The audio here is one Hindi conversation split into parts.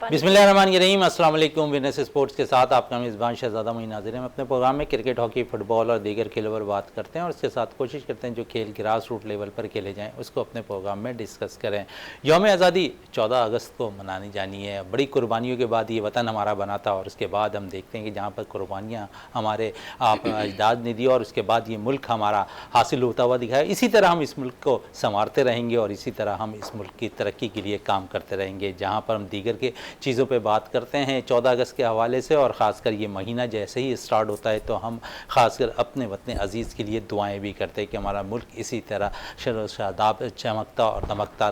बिस्मिल्लाहिर्रहमानिर्रहीम। अस्सलाम वालेकुम। विनस स्पोर्ट्स के साथ आपका मेज़बान शहज़ादा मोइन नाज़िर हैं। हम अपने प्रोग्राम में क्रिकेट, हॉकी, फुटबॉल और दीगर खेलों पर बात करते हैं और उसके साथ कोशिश करते हैं जो खेल ग्रास रूट लेवल पर खेले जाएँ उसको अपने प्रोग्राम में डिस्कस करें। यौम आज़ादी 14 अगस्त को मनानी जानी है। बड़ी कुर्बानियों के बाद ये वतन हमारा बना था और उसके बाद हम देखते हैं कि जहाँ पर कुर्बानियाँ हमारे आप अजदाद ने दी और उसके बाद ये मुल्क हमारा हासिल होता हुआ दिखा है। इसी तरह हम इस मुल्क को संवारते रहेंगे और इसी तरह हम इस मुल्क की तरक्की के लिए काम करते रहेंगे। जहाँ पर हम दीगर के चीज़ों पे बात करते हैं 14 अगस्त के हवाले से, और ख़ासकर ये महीना जैसे ही स्टार्ट होता है तो हम ख़ासकर अपने वतन अज़ीज़ के लिए दुआएं भी करते हैं कि हमारा मुल्क इसी तरह शर शादाब चमकता और दमकता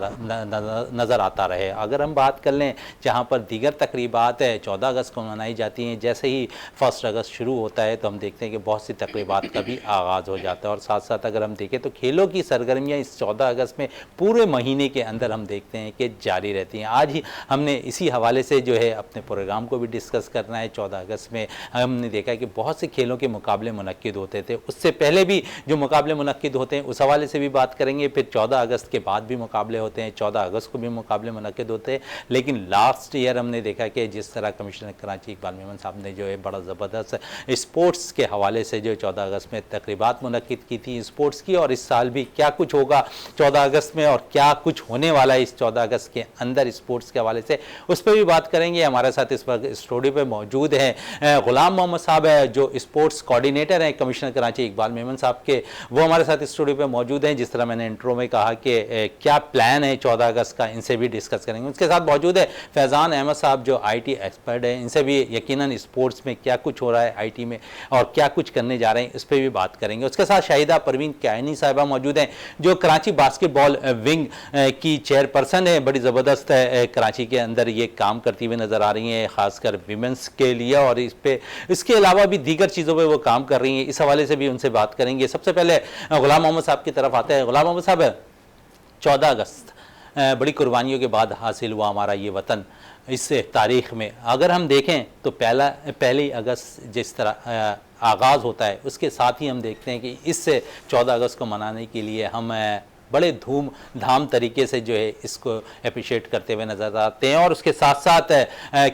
नज़र आता रहे। अगर हम बात कर लें जहाँ पर दीगर तकरीबात है 14 अगस्त को मनाई जाती हैं, जैसे ही 1 अगस्त शुरू होता है तो हम देखते हैं कि बहुत सी तकरीबात का भी आगाज़ हो जाता है। और साथ साथ अगर हम देखें तो खेलों की सरगर्मियाँ इस 14 अगस्त में पूरे महीने के अंदर हम देखते हैं कि जारी रहती हैं। आज ही हमने इसी हवाले से जो है अपने प्रोग्राम को भी डिस्कस करना है। 14 अगस्त में हमने देखा कि बहुत से खेलों के मुकाबले मुनक्किद होते थे, उससे पहले भी जो मुकाबले मुनक्किद होते हैं उस हवाले से भी बात करेंगे। फिर 14 अगस्त के बाद भी मुकाबले होते हैं, 14 अगस्त को भी मुकाबले मुनक्किद होते हैं। लेकिन लास्ट ईयर हमने देखा कि जिस तरह कमिश्नर कराची इकबाल मेमन साहब ने जो है बड़ा ज़बरदस्त स्पोर्ट्स के हवाले से जो 14 अगस्त में तकरीबात मुनक्किद की थी स्पोर्ट्स की, और इस साल भी क्या कुछ होगा 14 अगस्त में और क्या कुछ होने वाला है इस 14 अगस्त के अंदर स्पोर्ट्स के हवाले से, उस पर भी बात करेंगे। हमारे साथ इस वक्त स्टूडियो पे मौजूद हैं गुलाम मोहम्मद साहब है जो स्पोर्ट्स कोऑर्डिनेटर हैं कमिश्नर कराची इकबाल मेमन साहब के, वो हमारे साथ स्टूडियो पे मौजूद हैं। जिस तरह मैंने इंट्रो में कहा कि क्या प्लान है 14 अगस्त का, इनसे भी डिस्कस करेंगे। उसके साथ मौजूद है फैज़ान अहमद साहब जो IT एक्सपर्ट है, इनसे भी यकीनन स्पोर्ट्स में क्या कुछ हो रहा है IT में और क्या कुछ करने जा रहे हैं इस पर भी बात करेंगे। उसके साथ शाहिदा परवीन कैनी साहिबा मौजूद हैं जो कराची बास्केटबॉल विंग की चेयरपर्सन है। बड़ी ज़बरदस्त कराची के अंदर ये काम करती हुई नज़र आ रही हैं, ख़ासकर विमेंस के लिए, और इस पे इसके अलावा भी दीगर चीज़ों पे वो काम कर रही हैं। इस हवाले से भी उनसे बात करेंगे। सबसे पहले गुलाम मोहम्मद साहब की तरफ आते हैं। गुलाम मोहम्मद साहब, 14 अगस्त बड़ी कुर्बानियों के बाद हासिल हुआ हमारा ये वतन। इस तारीख़ में अगर हम देखें तो पहली अगस्त जिस तरह आगाज़ होता है उसके साथ ही हम देखते हैं कि इस 14 अगस्त को मनाने के लिए हम बड़े धूमधाम तरीके से जो है इसको अप्रिशिएट करते हुए नज़र आते हैं। और उसके साथ साथ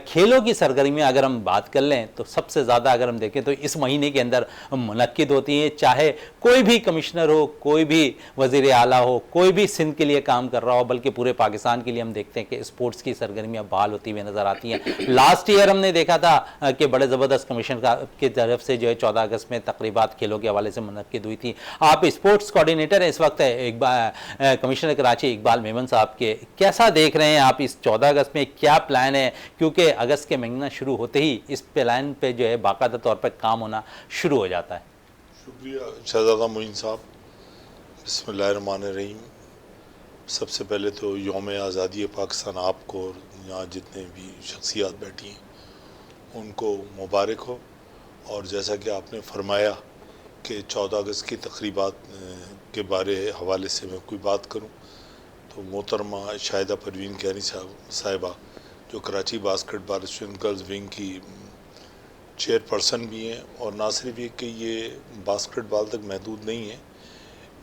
खेलों की सरगर्मियाँ अगर हम बात कर लें तो सबसे ज़्यादा अगर हम देखें तो इस महीने के अंदर मुनक्किद होती हैं, चाहे कोई भी कमिश्नर हो, कोई भी वज़ीर आला हो, कोई भी सिंध के लिए काम कर रहा हो, बल्कि पूरे पाकिस्तान के लिए हम देखते हैं कि स्पोर्ट्स की सरगर्मियाँ बहाल होती हुई नज़र आती हैं। लास्ट ईयर हमने देखा था कि बड़े ज़बरदस्त कमीशन की तरफ से जो है 14 अगस्त में तकरीबात खेलों के हवाले से मुनक्किद हुई थी। आप स्पोर्ट्स कोऑर्डिनेटर हैं इस वक्त एक बार कमिश्नर कराची इकबाल मेमन साहब के, कैसा देख रहे हैं आप इस 14 अगस्त में, क्या प्लान है? क्योंकि अगस्त के महीना शुरू होते ही इस प्लान पे जो है बाकायदा तौर पर काम होना शुरू हो जाता है। शुक्रिया शहज़ादा मोइन साहब। बिस्मिल्लाहिर्रहमानिर्रहीम। सबसे पहले तो यौम आज़ादी पाकिस्तान आपको और यहाँ जितने भी शख्सियात बैठी हैं उनको मुबारक हो। और जैसा कि आपने फरमाया कि 14 अगस्त की तकरीबात के हवाले से मैं कोई बात करूं तो मोहतरमा शाहिदा परवीन कैनी साहिबा जो Karachi basketball student girls wing की चेयरपर्सन भी हैं, और ना सिर्फ ये कि ये बास्केटबॉल तक महदूद नहीं है,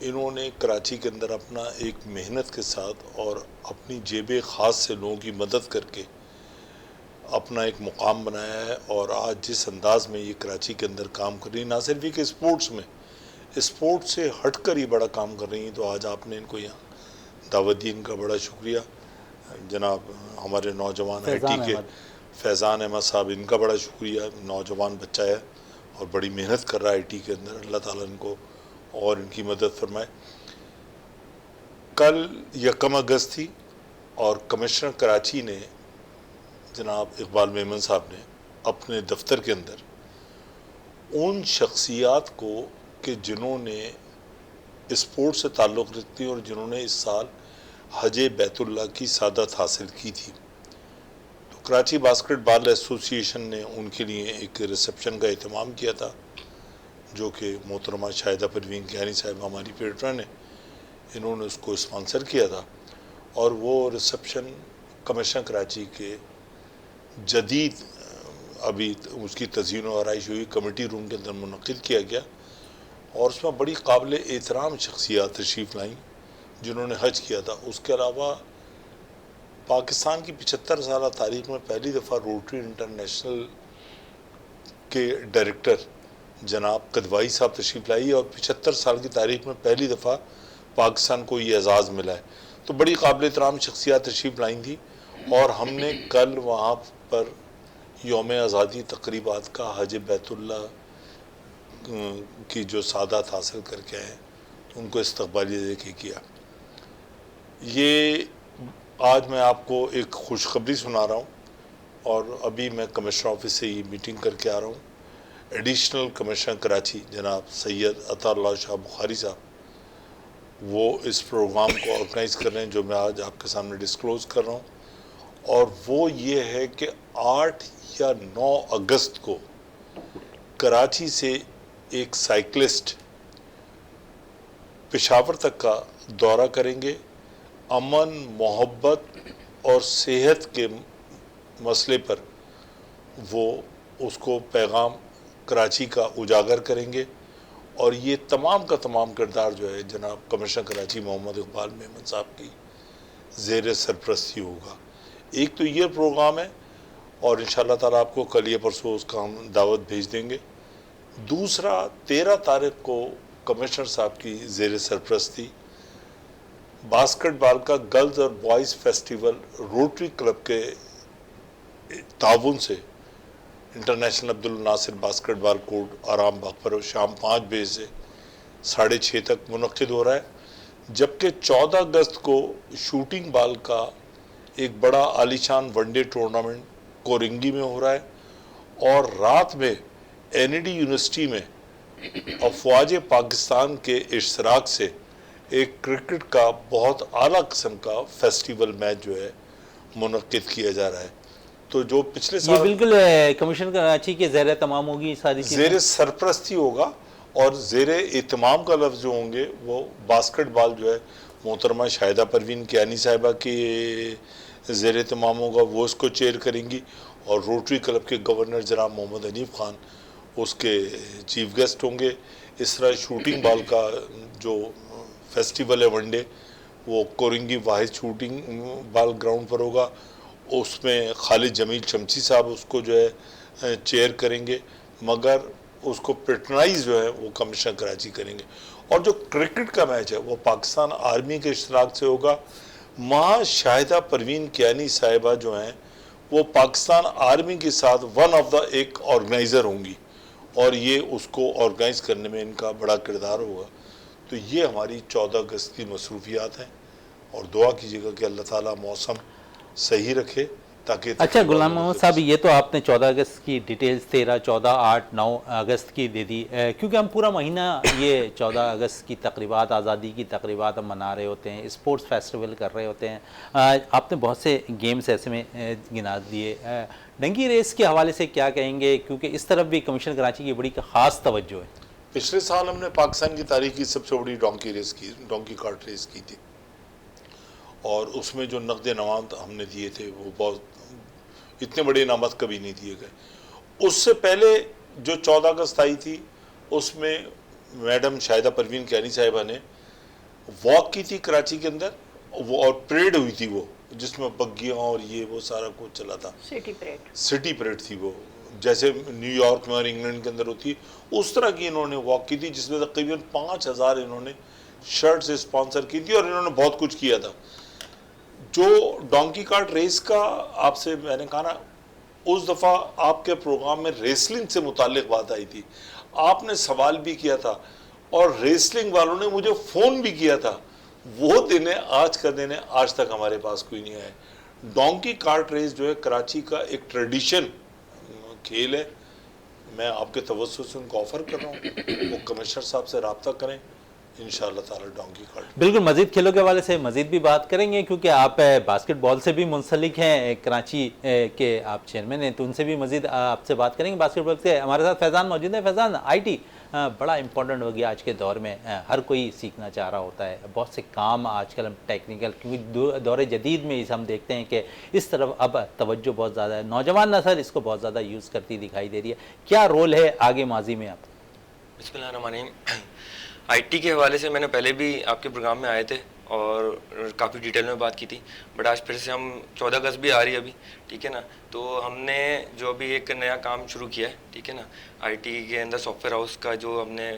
इन्होंने कराची के अंदर अपना एक मेहनत के साथ और अपनी जेब ख़ास से लोगों की मदद करके अपना एक मुकाम बनाया है। और आज जिस अंदाज में ये कराची के अंदर काम कर रही है, ना सिर्फ कि स्पोर्ट्स में, स्पोर्ट्स से हटकर ही बड़ा काम कर रही हैं, तो आज आपने इनको यहाँ दावत दी, इनका बड़ा शुक्रिया। जनाब हमारे नौजवान IT के फैज़ान अहमद साहब, इनका बड़ा शुक्रिया। नौजवान बच्चा है और बड़ी मेहनत कर रहा है IT के अंदर, अल्लाह ताला इनको और इनकी मदद फरमाए। कल 1 अगस्त थी और कमिश्नर कराची ने जनाब इकबाल मेमन साहब ने अपने दफ्तर के अंदर उन शख्सियात को कि जिन्होंने स्पोर्ट्स से ताल्लुक़ रखती और जिन्होंने इस साल हज बैतुल्लाह की सादत हासिल की थी, तो कराची बास्केटबॉल एसोसिएशन ने उनके लिए एक रिसेप्शन का एहतमाम किया था जो कि मोहतरमा शाहिदा परवीन कैनी साहब हमारी पेट्रन है, इन्होंने उसको स्पॉन्सर किया था। और वो रिसेप्शन कमिश्नर कराची के जदीद अभी उसकी तज़ीन और आराइश हुई कमेटी रूम के अंदर मुनक़िद किया गया, और उसमें बड़ी काबिल एहतराम शख्सियात तशरीफ़ लाई जिन्होंने हज किया था। उसके अलावा पाकिस्तान की 75 साल तारीख में पहली दफ़ा रोटरी इंटरनेशनल के डायरेक्टर जनाब कदवाई साहब तशरीफ़ लाई और 75 साल की तारीख में पहली दफ़ा पाकिस्तान को ये एजाज़ मिला है। तो बड़ी काबिल एहतराम शख्सियात तशरीफ़ लाई थी और हमने कल वहाँ पर यौम आज़ादी तकरीबात का हज बैतुल्ला की जो सादात हासिल करके आए उनको इस्तकबाली देके किया। ये आज मैं आपको एक खुशखबरी सुना रहा हूँ और अभी मैं कमिश्नर ऑफिस से ये मीटिंग करके आ रहा हूँ। एडिशनल कमिश्नर कराची जनाब सैयद अताउल्लाह शाह बुखारी साहब वो इस प्रोग्राम को ऑर्गेनाइज़ कर रहे हैं जो मैं आज आपके सामने डिस्क्लोज़ कर रहा हूँ, और वो ये है कि 8 या 9 अगस्त को कराची से एक साइकिलिस्ट पेशावर तक का दौरा करेंगे। अमन, मोहब्बत और सेहत के मसले पर वो उसको पैगाम कराची का उजागर करेंगे और ये तमाम का तमाम किरदार जो है जनाब कमिश्नर कराची मोहम्मद इकबाल मेमन साहब की ज़ेर सरपरस्ती होगा। एक तो ये प्रोग्राम है और इंशाअल्लाह ताला आपको कल या परसों उसका हम दावत भेज देंगे। दूसरा 13 तारीख को कमिश्नर साहब की ज़ेर सरपरस्ती बास्केटबॉल का गर्ल्स और बॉयज़ फेस्टिवल रोटरी क्लब के ताउन से international Abdul Nasir basketball court Aram Bagh पर शाम 5 बजे से 6:30 तक मुनक्किद हो रहा है। जबकि 14 अगस्त को शूटिंग बॉल का एक बड़ा आलीशान वनडे टूर्नामेंट कोरिंगी में हो रहा है और रात में एनईडी यूनिवर्सिटी में अफवाज पाकिस्तान के इश्तराक से एक क्रिकेट का बहुत आला किस्म का फेस्टिवल मैच जो है मुनक्किद किया जा रहा है। तो जो पिछले ये साल बिल्कुल कमिश्नर कराची के ज़ेर तमाम होगी सारी चीज़ें। ज़ेर सरपरस्ती होगा और ज़ेर इत्माम का लफ्ज़ जो होंगे वो बास्केटबॉल जो है मोहतरमा शाहिदा परवीन कियानी साहिबा के ज़ेर इत्माम होगा, वो इसको चेयर करेंगी और रोटरी क्लब के गवर्नर जनाब मोहम्मद हनीफ खान उसके चीफ गेस्ट होंगे। इस तरह शूटिंग बॉल का जो फेस्टिवल है वनडे वो कोरिंगी वाहिद शूटिंग बॉल ग्राउंड पर होगा, उसमें खालिद जमील चमची साहब उसको जो है चेयर करेंगे, मगर उसको पेट्रनाइज जो है वो कमिश्नर कराची करेंगे। और जो क्रिकेट का मैच है वो पाकिस्तान आर्मी के इश्तराक से होगा। माँ शाहिदा परवीन कियानी साहिबा जो हैं वो पाकिस्तान आर्मी के साथ वन ऑफ द एक ऑर्गेनाइज़र होंगी और ये उसको ऑर्गेनाइज़ करने में इनका बड़ा किरदार होगा। तो ये हमारी 14 अगस्त की मसरूफियात हैं और दुआ कीजिएगा कि अल्लाह ताला मौसम सही रखे ताकि। अच्छा गुलाम मोहम्मद साहब, ये तो आपने 14 अगस्त की डिटेल्स 13, 14, 8, 9 अगस्त की दे दी, क्योंकि हम पूरा महीना ये 14 अगस्त की तकरीबात, आज़ादी की तकरीबात हम मना रहे होते हैं, स्पोर्ट्स फेस्टिवल कर रहे होते हैं। आपने बहुत से गेम्स ऐसे में गिना दिए। डंकी रेस के हवाले से क्या कहेंगे, क्योंकि इस तरफ भी कमिश्नर कराची की बड़ी ख़ास तवज्जो है। पिछले साल हमने पाकिस्तान की तारीख की सबसे बड़ी डोंकी कार्ट रेस की थी और उसमें जो नकद इनामात हमने दिए थे वो बहुत इतने बड़े इनामात कभी नहीं दिए गए। उससे पहले जो 14 अगस्त आई थी उसमें मैडम शाहिदा परवीन कियानी साहिबा ने वॉक की थी कराची के अंदर, वो और परेड हुई थी वो जिसमें बग्गियाँ और ये वो सारा कुछ चला था। सिटी परेड थी वो, जैसे न्यूयॉर्क में और इंग्लैंड के अंदर होती है उस तरह की इन्होंने वॉक की थी, जिसमें तकरीबन 5000 इन्होंने शर्ट से स्पॉन्सर की थी और इन्होंने बहुत कुछ किया था। जो डोंकी कार्ट रेस का आपसे मैंने कहा ना, उस दफ़ा आपके प्रोग्राम में रेसलिंग से मुताल्लिक बात आई थी, आपने सवाल भी किया था और रेसलिंग वालों ने मुझे फ़ोन भी किया था। वो दिन है, आज का दिन है, आज तक हमारे पास कोई नहीं आया। डोंकी कार्ट रेस जो है कराची का एक ट्रेडिशन खेल है। मैं आपके तवज्जो से उनको ऑफ़र कर रहा हूँ वो कमिश्नर साहब से रब्ता करें, इंशाअल्लाह ताला डोंकी कार्ट। बिल्कुल, मज़ीद खेलों के हवाले से मज़ीद भी बात करेंगे, क्योंकि आप बास्केटबॉल से भी मुंसलिक हैं, कराची के आप चेयरमैन हैं, तो उनसे भी मज़ीद आपसे बात करेंगे बास्केटबॉल से। हमारे साथ फैज़ान मौजूद है। फैज़ान, IT बड़ा इंपॉर्टेंट हो गया आज के दौर में, हर कोई सीखना चाह रहा होता है, बहुत से काम आजकल हम टेक्निकल, क्योंकि दौर जदीद में हम देखते हैं कि इस तरफ अब तवज्जो बहुत ज़्यादा है, नौजवान नस्ल इसको बहुत ज़्यादा यूज़ करती दिखाई दे रही है। क्या रोल है आगे माजी में आप? बिस्मिल्लाहिर्रहमानिर्रहीम। IT के हवाले से मैंने पहले भी आपके प्रोग्राम में आए थे और काफ़ी डिटेल में बात की थी। बट आज फिर से हम 14 अगस्त भी आ रही है अभी, ठीक है ना, तो हमने जो अभी एक नया काम शुरू किया है, ठीक है ना, आईटी के अंदर सॉफ्टवेयर हाउस का जो हमने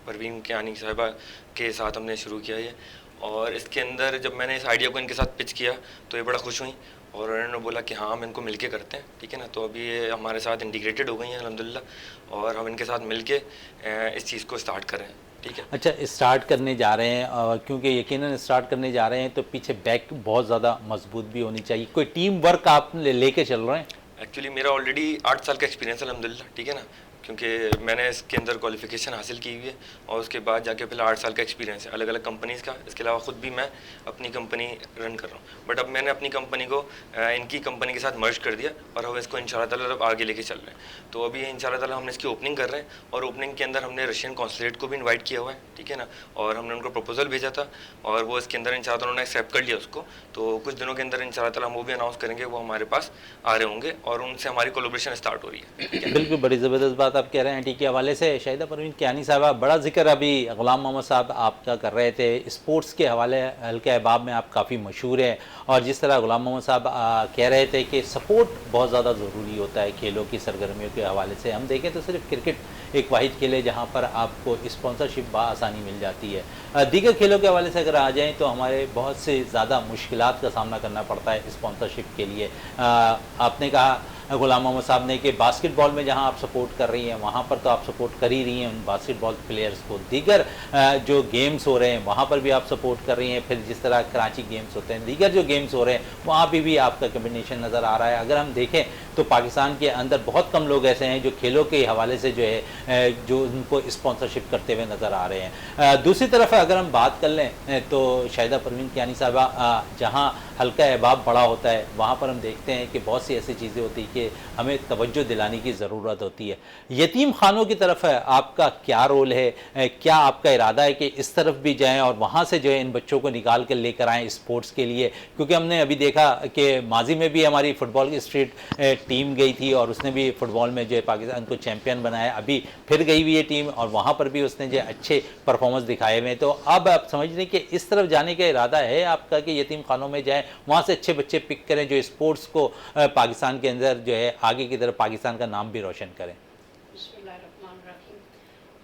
परवीन कियानी साहिबा के साथ हमने शुरू किया है। और इसके अंदर जब मैंने इस आइडिया को इनके साथ पिच किया तो ये बड़ा खुश हुई और उन्होंने बोला कि हाँ हम इनको मिलके करते हैं, ठीक है ना। तो अभी ये हमारे साथ इंटीग्रेटेड हो गई हैं अल्हम्दुलिल्लाह और हम इनके साथ मिलके इस चीज़ को स्टार्ट कर रहे हैं, ठीक है। अच्छा, स्टार्ट करने जा रहे हैं और क्योंकि यकीनन स्टार्ट करने जा रहे हैं तो पीछे बैक बहुत ज़्यादा मजबूत भी होनी चाहिए। कोई टीम वर्क आप लेके चल रहे हैं? एक्चुअली मेरा ऑलरेडी 8 साल का एक्सपीरियंस है अल्हम्दुलिल्लाह, ठीक है ना, क्योंकि मैंने इसके अंदर क्वालिफिकेशन हासिल की हुई है और उसके बाद जाके फिर 8 साल का एक्सपीरियंस है अलग अलग कंपनीज़ का। इसके अलावा ख़ुद भी मैं अपनी कंपनी रन कर रहा हूँ। बट अब मैंने अपनी कंपनी को इनकी कंपनी के साथ मर्ज कर दिया और हम इसको इंशाल्लाह ताला अब आगे लेके चल रहे हैं। तो अभी इंशाल्लाह ताला हमने इसकी ओपनिंग कर रहे हैं और ओपनिंग के अंदर हमने रशियन कॉन्सुलेट को भी इन्वाइट किया हुआ है, ठीक है ना, और हमने उनको प्रपोजल भेजा था और वो इसके अंदर इंशाल्लाह उन्होंने एक्सेप्ट कर लिया उसको। तो कुछ दिनों के अंदर इंशाल्लाह ताला हम वो भी अनाउंस करेंगे, वो हमारे पास आ रहे होंगे और उनसे हमारी कोलैबोरेशन स्टार्ट हो रही है। बिल्कुल, बड़ी ज़बरदस्त बात आप कह रहे हैं। ठीक है, हवाले से शाहिदा परवीन कियानी साहबा, बड़ा जिक्र अभी ग़ुलाम मोहम्मद साहब आपका कर रहे थे। स्पोर्ट्स के हवाले हल्के अहबाब में आप काफ़ी मशहूर हैं और जिस तरह ग़ुलाम मोहम्मद साहब कह रहे थे कि सपोर्ट बहुत ज़्यादा ज़रूरी होता है खेलों की सरगर्मियों के हवाले से। हम देखें तो सिर्फ क्रिकेट एक वाहिद खेल है जहाँ पर आपको स्पॉन्सरशिप बआसानी मिल जाती है। दीगर खेलों के हवाले से अगर आ जाएँ तो हमारे बहुत से ज़्यादा मुश्किलात का सामना करना पड़ता है स्पॉन्सरशिप के लिए। आपने कहा ग़ुलाम मोहम्मद साहब ने कि बास्केटबॉल में जहां आप सपोर्ट कर रही हैं वहां पर तो आप सपोर्ट कर ही रही हैं उन बास्केटबॉल प्लेयर्स को। दीगर जो गेम्स हो रहे हैं वहां पर भी आप सपोर्ट कर रही हैं। फिर जिस तरह कराची गेम्स होते हैं, दीगर जो गेम्स हो रहे हैं वहाँ भी आपका कम्बिनेशन नज़र आ रहा है। अगर हम देखें तो पाकिस्तान के अंदर बहुत कम लोग ऐसे हैं जो खेलों के हवाले से जो है जो उनको स्पॉन्सरशिप करते हुए नज़र आ रहे हैं। दूसरी तरफ अगर हम बात कर लें तो शाहिदा परवीन कियानी साहबा, जहाँ हल्का अहबाब बड़ा होता है वहाँ पर हम देखते हैं कि बहुत सी ऐसी चीज़ें होती हैं कि हमें तवज्जो दिलाने की ज़रूरत होती है। यतीम खानों की तरफ आपका क्या रोल है? क्या आपका इरादा है कि इस तरफ भी जाएं और वहाँ से जो है इन बच्चों को निकाल कर लेकर आएँ स्पोर्ट्स के लिए? क्योंकि हमने अभी देखा कि माजी में भी हमारी फ़ुटबॉल की स्ट्रीट टीम गई थी और उसने भी फ़ुटबॉल में जो है पाकिस्तान को चैम्पियन बनाया। अभी फिर गई हुई है टीम और वहाँ पर भी उसने जो अच्छे परफॉर्मेंस दिखाए हुए हैं। तो अब आप समझ रहे कि इस तरफ जाने का इरादा है आपका कि यतीम खानों में जाएँ, वहाँ से अच्छे बच्चे पिक करें जो स्पोर्ट्स को पाकिस्तान के अंदर जो है आगे की तरफ पाकिस्तान का नाम भी रोशन करें?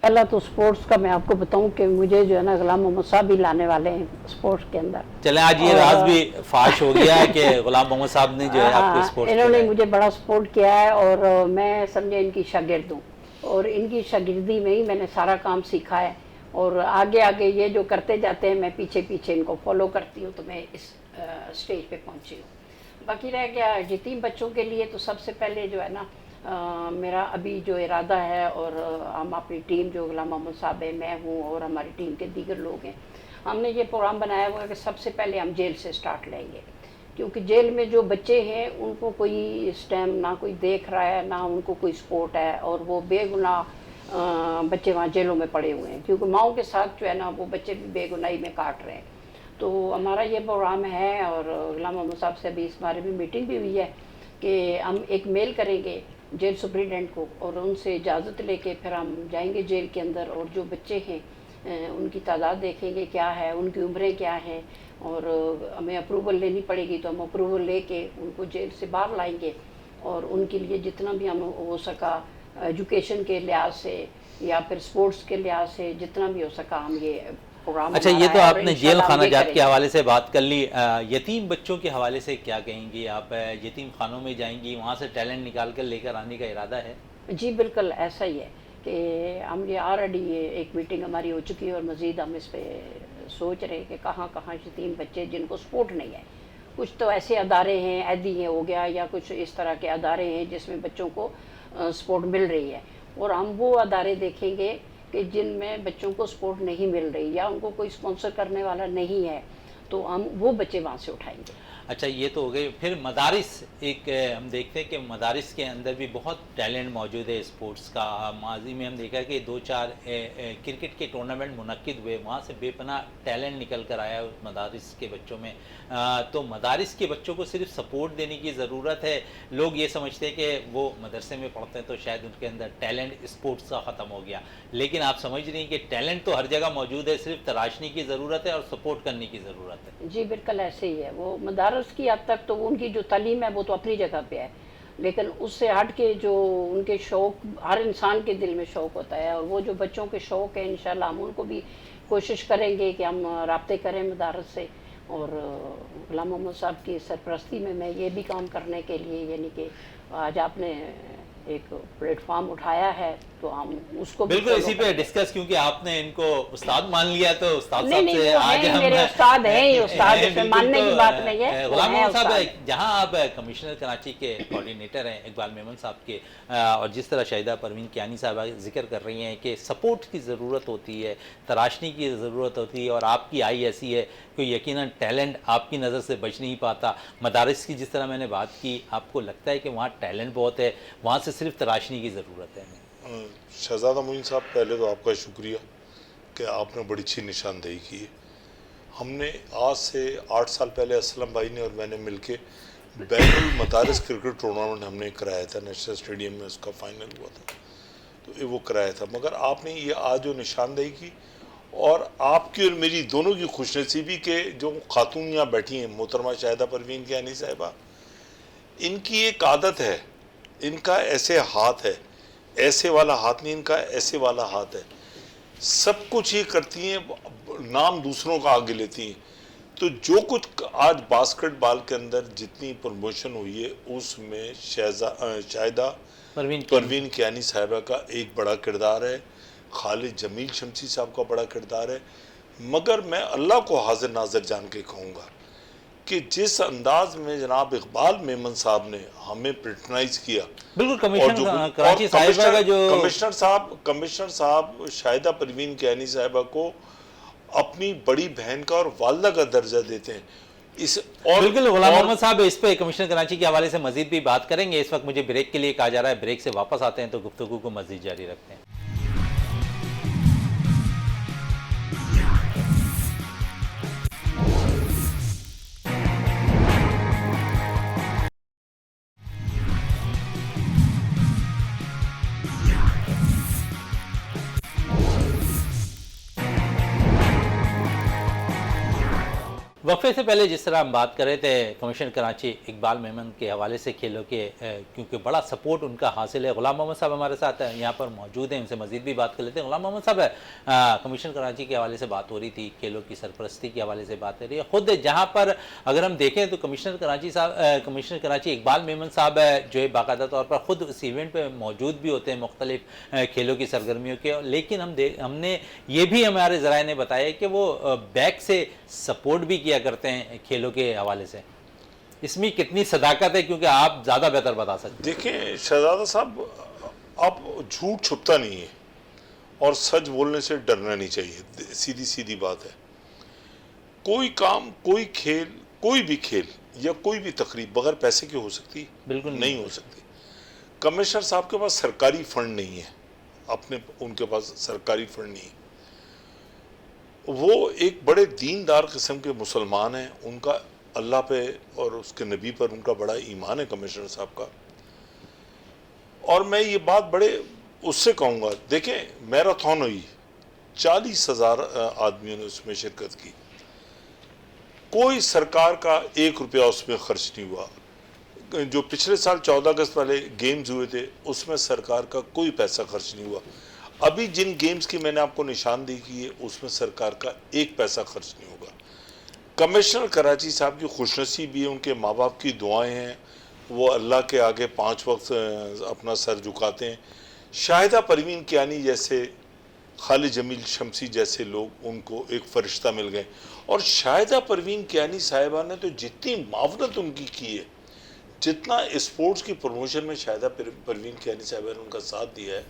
पहला तो स्पोर्ट्स का मैं आपको बताऊं कि मुझे जो है ना ग़ुलाम मोहम्मद साहब ही लाने वाले हैं स्पोर्ट्स के अंदर। चलें, आज ये राज भी फाश हो गया है कि ग़ुलाम मोहम्मद साहब ने जो है आपको स्पोर्ट्स इन्होंने मुझे बड़ा सपोर्ट किया है और मैं समझे इनकी शागिर्द हूँ और इनकी शागिर्दी में ही मैंने सारा काम सीखा है और आगे आगे ये जो करते जाते हैं मैं पीछे पीछे इनको फॉलो करती हूँ तो मैं इस स्टेज पे पहुँची हूँ। बाकी रह गया यतीम बच्चों के लिए तो सबसे पहले जो है ना मेरा अभी जो इरादा है और हम अपनी टीम जो ग़ुलाम मोहम्मद साहब है, मैं हूँ और हमारी टीम के दीगर लोग हैं, हमने ये प्रोग्राम बनाया हुआ है कि सबसे पहले हम जेल से स्टार्ट लेंगे क्योंकि जेल में जो बच्चे हैं उनको कोई इस टाइम ना कोई देख रहा है ना उनको कोई सपोर्ट है और वो बेगुनाह बच्चे वहाँ जेलों में पड़े हुए हैं क्योंकि माओं के साथ जो है ना वो बच्चे भी बेगुनाही में काट रहे हैं। तो हमारा ये प्रोग्राम है और ग़ुलाम मोहम्मद साहब से अभी इस बारे में मीटिंग भी हुई है कि हम एक मेल करेंगे जेल सुप्रिटेंडेंट को और उनसे इजाज़त लेके फिर हम जाएंगे जेल के अंदर और जो बच्चे हैं उनकी तादाद देखेंगे क्या है, उनकी उम्रें क्या हैं और हमें अप्रूवल लेनी पड़ेगी तो हम अप्रूवल लेके उनको जेल से बाहर लाएंगे और उनके लिए जितना भी हम हो सका एजुकेशन के लिहाज से या फिर स्पोर्ट्स के लिहाज से जितना भी हो सका हम ये प्रोग्राम। अच्छा, ये तो आपने जेल खाना जात के हवाले से बात कर ली। यतीम बच्चों के हवाले से क्या कहेंगी आप? यतीम खानों में जाएंगी, वहाँ से टैलेंट निकाल कर लेकर आने का इरादा है? जी बिल्कुल ऐसा ही है कि हम ये ऑलरेडी एक मीटिंग हमारी हो चुकी है और मज़ीद हम इस पर सोच रहे हैं कि कहाँ कहाँ यतीम बच्चे जिनको सपोर्ट नहीं है, कुछ तो ऐसे अदारे हैं, ऐदी है हो गया या कुछ इस तरह के अदारे हैं जिसमें बच्चों को सपोर्ट मिल रही है और हम वो अदारे देखेंगे कि जिनमें बच्चों को सपोर्ट नहीं मिल रही या उनको कोई स्पॉन्सर करने वाला नहीं है तो हम वो बच्चे वहाँ से उठाएंगे। अच्छा, ये तो हो गई। फिर मदारिस, एक हम देखते हैं कि मदारिस के अंदर भी बहुत टैलेंट मौजूद है स्पोर्ट्स का। माजी में हम देखा कि 2-4 क्रिकेट के टूर्नामेंट मुनक्किद हुए, वहाँ से बेपनाह टैलेंट निकल कर आया उस मदारिस के बच्चों में। तो मदारिस के बच्चों को सिर्फ सपोर्ट देने की ज़रूरत है। लोग ये समझते हैं कि वो मदरसे में पढ़ते हैं तो शायद उनके अंदर टैलेंट स्पोर्ट्स का ख़त्म हो गया, लेकिन आप समझ रही हैं कि टैलेंट तो हर जगह मौजूद है, सिर्फ तराशने की ज़रूरत है और सपोर्ट करने की ज़रूरत है। जी बिल्कुल ऐसे ही है। वो मदारस की हद तक तो उनकी जो तालीम है वो तो अपनी जगह पे है, लेकिन उससे हट के जो उनके शौक़, हर इंसान के दिल में शौक़ होता है, और वो जो बच्चों के शौक़ है इंशाल्लाह हम उनको भी कोशिश करेंगे कि हम राब्ते करें मदारस से। और गुलाम मोहम्मद साहब की सरपरस्ती में मैं ये भी काम करने के लिए, यानी कि आज आपने एक प्लेटफॉर्म उठाया है तो हम उसको बिल्कुल इसी पे डिस्कस, क्योंकि आपने इनको उस्ताद मान लिया तो उस्ताद नहीं, साहब से वो आज हैं, हम मेरे उस्ताद हैं ही, उस्ताद इसमें बिल्कुल। मानने की तो, बात नहीं है, वो गुलाम हैं मोहम्मद साहब, उस्ताद। जहां आप कमिश्नर कराची के कोऑर्डिनेटर हैं इकबाल मेमन साहब के, और जिस तरह शाहिदा परवीन कियानी साहब जिक्र कर रही हैं कि सपोर्ट की ज़रूरत होती है, तराशनी की ज़रूरत होती है, और आपकी आई ऐसी है कि यकीनन टैलेंट आपकी नज़र से बच नहीं पाता। मदारिस की जिस तरह मैंने बात की, आपको लगता है कि वहाँ टैलेंट बहुत है, वहाँ से सिर्फ तराशनी की ज़रूरत है? शहजादा मोइन साहब, पहले तो आपका शुक्रिया कि आपने बड़ी अच्छी निशानदेही की है। हमने आज से 8 साल पहले असलम भाई ने और मैंने मिलके बैनुल मदारिस क्रिकेट टूर्नामेंट हमने कराया था, नेशनल स्टेडियम में उसका फाइनल हुआ था, तो ये वो कराया था। मगर आपने ये आज जो निशानदेही की, और आपकी और मेरी दोनों की खुशनसीबी के जो खातून यहाँ बैठी हैं, मोहतरमा शाहिदा परवीन कियानी साहिबा, इनकी एक आदत है, इनका ऐसे हाथ है, ऐसे वाला हाथ नहीं, इनका ऐसे वाला हाथ है, सब कुछ ये करती हैं, नाम दूसरों का आगे लेती हैं। तो जो कुछ आज बास्केटबॉल के अंदर जितनी प्रमोशन हुई है उसमें शाहिदा परवीन कियानी साहिबा का एक बड़ा किरदार है, खालिद जमील शमसी साहब का बड़ा किरदार है। मगर मैं अल्लाह को हाजिर नाजिर जान के कहूँगा कि जिस अंदाज में जनाब इकबाल मेमन साहब ने हमें पैट्रनाइज किया, बिल्कुल, कमिश्नर साहब शाहिदा परवीन कियानी साहिबा को अपनी बड़ी बहन का और वालदा का दर्जा देते हैं। बिल्कुल, गुलाम मोहम्मद साहब इस पे कमिश्नर कराची के हवाले से मजीद भी बात करेंगे। इस वक्त मुझे ब्रेक के लिए कहा जा रहा है, ब्रेक से वापस आते हैं तो गुफ्तगू को मजीद जारी रखते हैं। वक्फे से पहले जिस तरह हम बात कर रहे थे कमिश्नर कराची इकबाल मेमन के हवाले से खेलों के, क्योंकि बड़ा सपोर्ट उनका हासिल है। गुलाम मोहम्मद साहब हमारे साथ यहाँ पर मौजूद हैं, उनसे मजीद भी बात कर लेते हैं। गुलाम मोहम्मद साहब, कमिश्नर कराची के हवाले से बात हो रही थी, खेलों की सरपरस्ती के हवाले से बात हो रही है। ख़ुद जहाँ पर अगर हम देखें तो कमिश्नर कराची इकबाल मेमन साहब जो है बाकायदा तौर पर ख़ुद उस इवेंट पर मौजूद भी होते हैं मुख्तलिफ खेलों की सरगर्मियों के, लेकिन हमने ये भी हमारे ज़राए ने बताया कि वो बैक से सपोर्ट भी किया करते हैं खेलों के हवाले से। इसमें कितनी सदाकत है, क्योंकि आप ज़्यादा बेहतर बता सकते हैं। देखिए शहजादा साहब, अब झूठ छुपता नहीं है और सच बोलने से डरना नहीं चाहिए, सीधी सीधी बात है। कोई काम, कोई खेल, कोई भी खेल या कोई भी तकरीब बगैर पैसे के हो सकती है? बिल्कुल नहीं हो सकती। कमिश्नर साहब के पास सरकारी फंड नहीं है, उनके पास सरकारी फंड नहीं। वो एक बड़े दीनदार किस्म के मुसलमान हैं, उनका अल्लाह पे और उसके नबी पर उनका बड़ा ईमान है कमिश्नर साहब का। और मैं ये बात बड़े उससे कहूँगा, देखें मैराथन हुई, 40,000 आदमियों ने उसमें शिरकत की, कोई सरकार का 1 रुपया उसमें खर्च नहीं हुआ। जो पिछले साल 14 अगस्त वाले गेम्स हुए थे उसमें सरकार का कोई पैसा खर्च नहीं हुआ। अभी जिन गेम्स की मैंने आपको निशानदेही की है उसमें सरकार का 1 पैसा खर्च नहीं होगा। कमिश्नर कराची साहब की खुशनसीबी है, उनके माँ बाप की दुआएं हैं, वो अल्लाह के आगे 5 वक्त अपना सर झुकाते हैं। शाहिदा परवीन कियानी जैसे, खालिद जमील शमसी जैसे लोग, उनको एक फ़रिश्ता मिल गए। और शाहिदा परवीन कियानी साहिबा ने तो जितनी मावनत उनकी की है, जितना स्पोर्ट्स की प्रमोशन में शाहिदा परवीन कियानी साहिबा ने उनका साथ दिया है,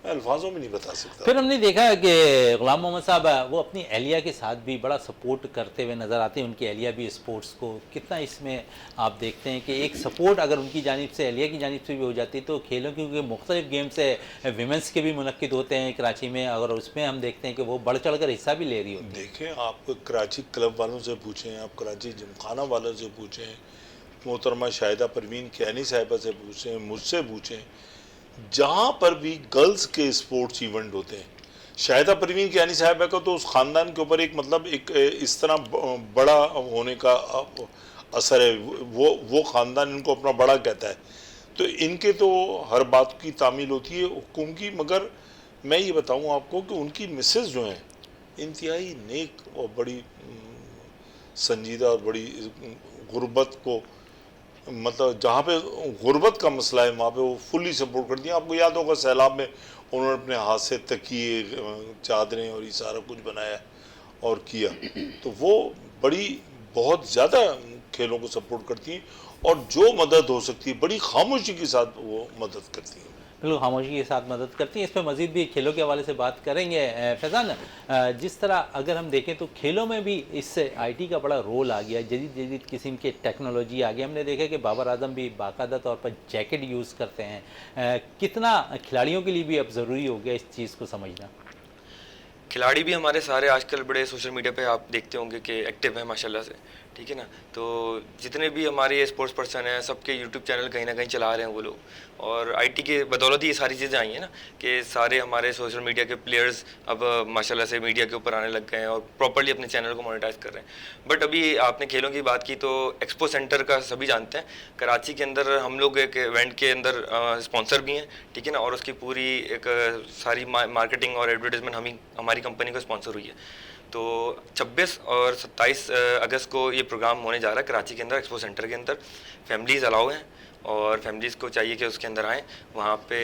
मैं अल्फाजों में नहीं बता सकता। फिर हमने देखा कि गुलाम मोहम्मद साहब वो अपनी एहलिया के साथ भी बड़ा सपोर्ट करते हुए नज़र आते हैं। उनकी एहलिया भी स्पोर्ट्स को कितना इसमें आप देखते हैं कि एक सपोर्ट अगर उनकी जानिब से, एहलिया की जानिब से भी हो जाती तो खेलों, क्योंकि मुख्तलिफ गेम्स है विमेंस के भी मुनक्किद होते हैं कराची में, अगर उसमें हम देखते हैं कि वो बढ़ चढ़ कर हिस्सा भी ले रही होती है। देखें, आप कराची क्लब वालों से पूछें, आप कराची जिमखाना वालों से पूछें, मोहतरमा शाहिदा परवीन कैनी साहिबा से पूछें, मुझसे पूछें, जहाँ पर भी गर्ल्स के स्पोर्ट्स इवेंट होते हैं, शाहिदा परवीन कैनी साहिबा का तो उस ख़ानदान के ऊपर एक मतलब एक इस तरह बड़ा होने का असर है, वो ख़ानदान इनको अपना बड़ा कहता है, तो इनके तो हर बात की तामील होती है हुक्म की। मगर मैं ये बताऊँ आपको कि उनकी मिसेस जो हैं इंतहाई नेक और बड़ी संजीदा और बड़ी गुर्बत को, मतलब जहाँ पे गुर्बत का मसला है वहाँ पे वो फुली सपोर्ट करती हैं। आपको याद होगा सैलाब में उन्होंने अपने हाथ से तकिए, चादरें और ये सारा कुछ बनाया और किया, तो वो बड़ी बहुत ज़्यादा खेलों को सपोर्ट करती हैं और जो मदद हो सकती है बड़ी खामोशी के साथ वो मदद करती हैं। बिल्कुल खामोशी के साथ मदद करती हैं। इस पर मज़ीद भी खेलों के हवाले से बात करेंगे। फैज़ान, जिस तरह अगर हम देखें तो खेलों में भी इससे आईटी का बड़ा रोल आ गया, जदीद जदीद किस्म के टेक्नोलॉजी आ गई। हमने देखा कि बाबर आजम भी बाकायदा तौर पर जैकेट यूज़ करते हैं। कितना खिलाड़ियों के लिए भी अब ज़रूरी हो गया इस चीज़ को समझना? खिलाड़ी भी हमारे सारे आजकल बड़े सोशल मीडिया पे आप देखते होंगे कि एक्टिव है माशाल्लाह से, ठीक है ना। तो जितने भी हमारे स्पोर्ट्स पर्सन हैं सबके यूट्यूब चैनल कहीं ना कहीं चला रहे हैं वो लोग, और आईटी के बदौलत ही ये सारी चीज़ें आई हैं ना कि सारे हमारे सोशल मीडिया के प्लेयर्स अब माशाल्लाह से मीडिया के ऊपर आने लग गए हैं और प्रॉपर्ली अपने चैनल को मोनेटाइज कर रहे हैं। बट अभी आपने खेलों की बात की तो एक्सपो सेंटर का सभी जानते हैं, कराची के अंदर हम लोग एक इवेंट के अंदर स्पॉन्सर भी हैं, ठीक है ना, और उसकी पूरी एक सारी मार्केटिंग और एडवर्टाइजमेंट हमारी कंपनी को स्पॉन्सर हुई है। तो 26 और 27 अगस्त को ये प्रोग्राम होने जा रहा है कराची के अंदर एक्सपो सेंटर के अंदर। फैमिलीज़ अलाउ हैं और फैमिलीज़ को चाहिए कि उसके अंदर आएँ। वहाँ पे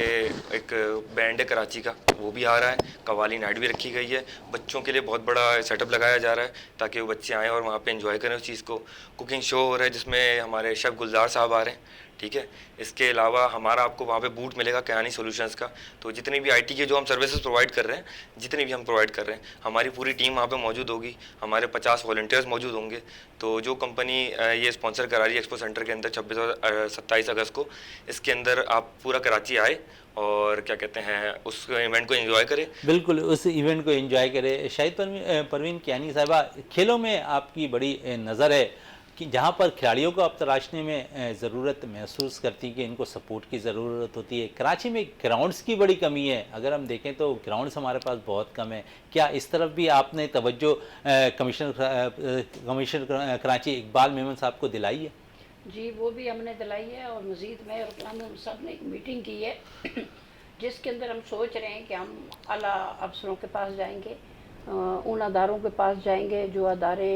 एक बैंड है कराची का, वो भी आ रहा है, कवाली नाइट भी रखी गई है, बच्चों के लिए बहुत बड़ा सेटअप लगाया जा रहा है ताकि वो बच्चे आएँ और वहाँ पे एंजॉय करें उस चीज़ को। कुकिंग शो हो रहा है जिसमें हमारे शेफ़ गुलजार साहब आ रहे हैं, ठीक है। इसके अलावा हमारा आपको वहाँ पे बूट मिलेगा कयानी सॉल्यूशंस का। तो जितने भी आईटी के जो हम सर्विसेज प्रोवाइड कर रहे हैं, जितने भी हम प्रोवाइड कर रहे हैं, हमारी पूरी टीम वहाँ पे मौजूद होगी, हमारे 50 वॉलंटियर्स मौजूद होंगे। तो जो कंपनी ये स्पॉन्सर करा रही है एक्सपो सेंटर के अंदर 26 और 27 अगस्त को, इसके अंदर आप पूरा कराची आए और क्या कहते हैं उस इवेंट को एंजॉय करें। बिल्कुल उस इवेंट को एंजॉय करें। शाहिद परवीन कैनी साहिबा, खेलों में आपकी बड़ी नज़र है कि जहाँ पर खिलाड़ियों को अब तराशने में ज़रूरत महसूस करती कि इनको सपोर्ट की ज़रूरत होती है, कराची में ग्राउंड्स की बड़ी कमी है। अगर हम देखें तो ग्राउंड्स हमारे पास बहुत कम है। क्या इस तरफ भी आपने तवज्जो कमिश्नर कराची इकबाल मेमन साहब को दिलाई है? जी, वो भी हमने दिलाई है और मज़ीद मैं और गुलाम मोहम्मद साहब ने एक मीटिंग की है जिसके अंदर हम सोच रहे हैं कि हम आला अफसरों के पास जाएंगे, उन अदारों के पास जाएंगे जो अदारे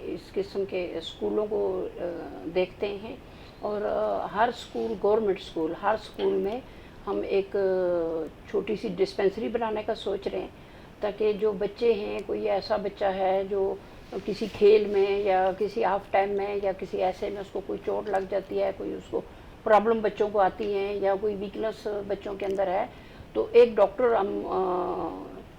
इस किस्म के स्कूलों को देखते हैं, और हर स्कूल, गवर्नमेंट स्कूल, हर स्कूल में हम एक छोटी सी डिस्पेंसरी बनाने का सोच रहे हैं ताकि जो बच्चे हैं, कोई ऐसा बच्चा है जो किसी खेल में या किसी हाफ टाइम में या किसी ऐसे में उसको कोई चोट लग जाती है, कोई उसको प्रॉब्लम बच्चों को आती है या कोई वीकनेस बच्चों के अंदर है, तो एक डॉक्टर हम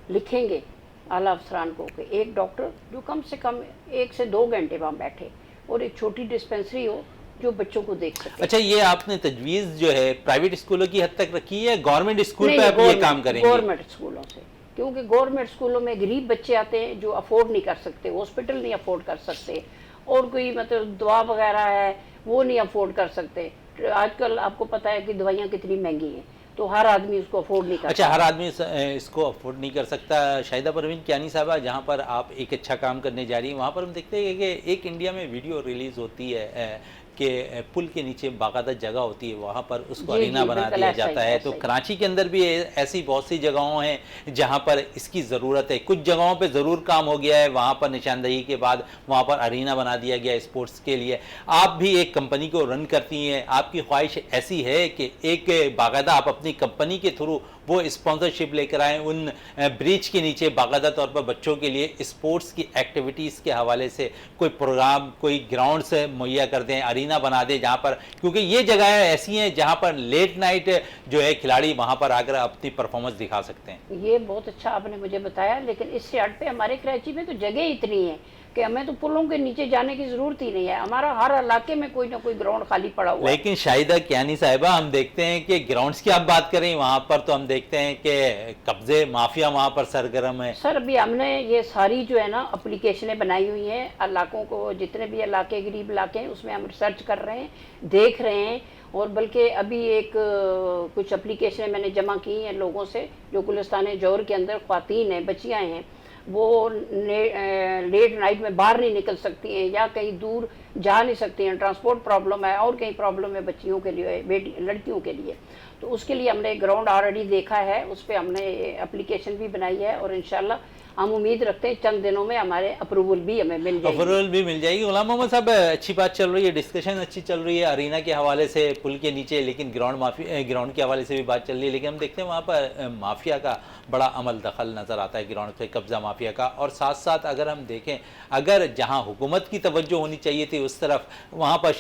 लिखेंगे आला अफसरान को कि एक डॉक्टर जो कम से कम 1 से 2 घंटे वहाँ बैठे और एक छोटी डिस्पेंसरी हो जो बच्चों को देख सके। अच्छा, ये आपने तजवीज़ जो है प्राइवेट स्कूलों की हद तक रखी है, गवर्नमेंट स्कूल पे आप ये काम करेंगे? गवर्नमेंट स्कूलों से, क्योंकि गवर्नमेंट स्कूलों में गरीब बच्चे आते हैं जो अफोर्ड नहीं कर सकते, हॉस्पिटल नहीं अफोर्ड कर सकते, और कोई मतलब दवा वगैरह है वो नहीं अफोर्ड कर सकते। आजकल आपको पता है कि दवाइयाँ कितनी महंगी हैं, तो हर आदमी उसको अफोर्ड नहीं कर अच्छा, हर आदमी इसको अफोर्ड नहीं कर सकता। शाहिदा परवीन कैनी साहबा, जहाँ पर आप एक अच्छा काम करने जा रही हैं, वहाँ पर हम देखते हैं कि एक इंडिया में वीडियो रिलीज़ होती है कि पुल के नीचे बाकायदा जगह होती है, वहाँ पर उसको अरीना बना दिया जाता है। तो कराची के अंदर भी ऐसी बहुत सी जगहों हैं जहाँ पर इसकी ज़रूरत है। कुछ जगहों पे ज़रूर काम हो गया है, वहाँ पर निशानदही के बाद वहाँ पर अरीना बना दिया गया स्पोर्ट्स के लिए। आप भी एक कंपनी को रन करती हैं, आपकी ख्वाहिश ऐसी है कि एक बाकायदा आप अपनी कंपनी के थ्रू वो स्पॉन्सरशिप लेकर आएँ, उन ब्रिज के नीचे बाकायदा तौर पर बच्चों के लिए स्पोर्ट्स की एक्टिविटीज़ के हवाले से कोई प्रोग्राम, कोई ग्राउंड से मुहैया कर दें, अरीना बना दें जहाँ पर, क्योंकि ये जगहें ऐसी हैं जहाँ पर लेट नाइट जो है खिलाड़ी वहाँ पर आकर अपनी परफॉर्मेंस दिखा सकते हैं। ये बहुत अच्छा आपने मुझे बताया, लेकिन इससे हट पे हमारे कराची में तो जगह इतनी है कि हमें तो पुलों के नीचे जाने की जरूरत ही नहीं है। हमारा हर इलाके में कोई ना कोई ग्राउंड खाली पड़ा हुआ है। लेकिन शाहिदा कियानी साहिबा, हम देखते हैं कि ग्राउंड्स की आप बात करें, वहाँ पर तो हम देखते हैं कि कब्जे माफिया वहाँ पर सरगर्म है। सर अभी हमने ये सारी जो है ना एप्लीकेशनें बनाई हुई हैं इलाकों को, जितने भी इलाके गरीब इलाके हैं उसमें हम रिसर्च कर रहे हैं, देख रहे हैं। और बल्कि अभी एक कुछ एप्लीकेशनें मैंने जमा की हैं लोगों से जो गुलिस्तान जौहर के अंदर ख्वातीन हैं, बच्चियाँ हैं, वो लेट नाइट में बाहर नहीं निकल सकती हैं या कहीं दूर जा नहीं सकती हैं, ट्रांसपोर्ट प्रॉब्लम है और कहीं प्रॉब्लम है बच्चियों के लिए, बेटी लड़कियों के लिए। तो उसके लिए हमने ग्राउंड ऑलरेडी देखा है, उस पर हमने एप्लीकेशन भी बनाई है और इंशाल्लाह हम उम्मीद रखते हैं चंद दिनों में हमारे अप्रूवल भी हमें मिल जाएगी। अप्रूवल भी मिल जाएगी। गुलाम मोहम्मद साहब, अच्छी बात चल रही है, डिस्कशन अच्छी चल रही है अरीना के हवाले से, पुल के नीचे, लेकिन ग्राउंड के हवाले से भी बात चल रही है। लेकिन हम देखते हैं वहाँ पर माफिया का बड़ा अमल दखल नज़र आता है, ग्राउंड पे कब्जा माफिया का। और साथ साथ अगर हम देखें, अगर जहाँ हुकूमत की तवज्जो होनी चाहिए थी उस तरफ, वहाँ पर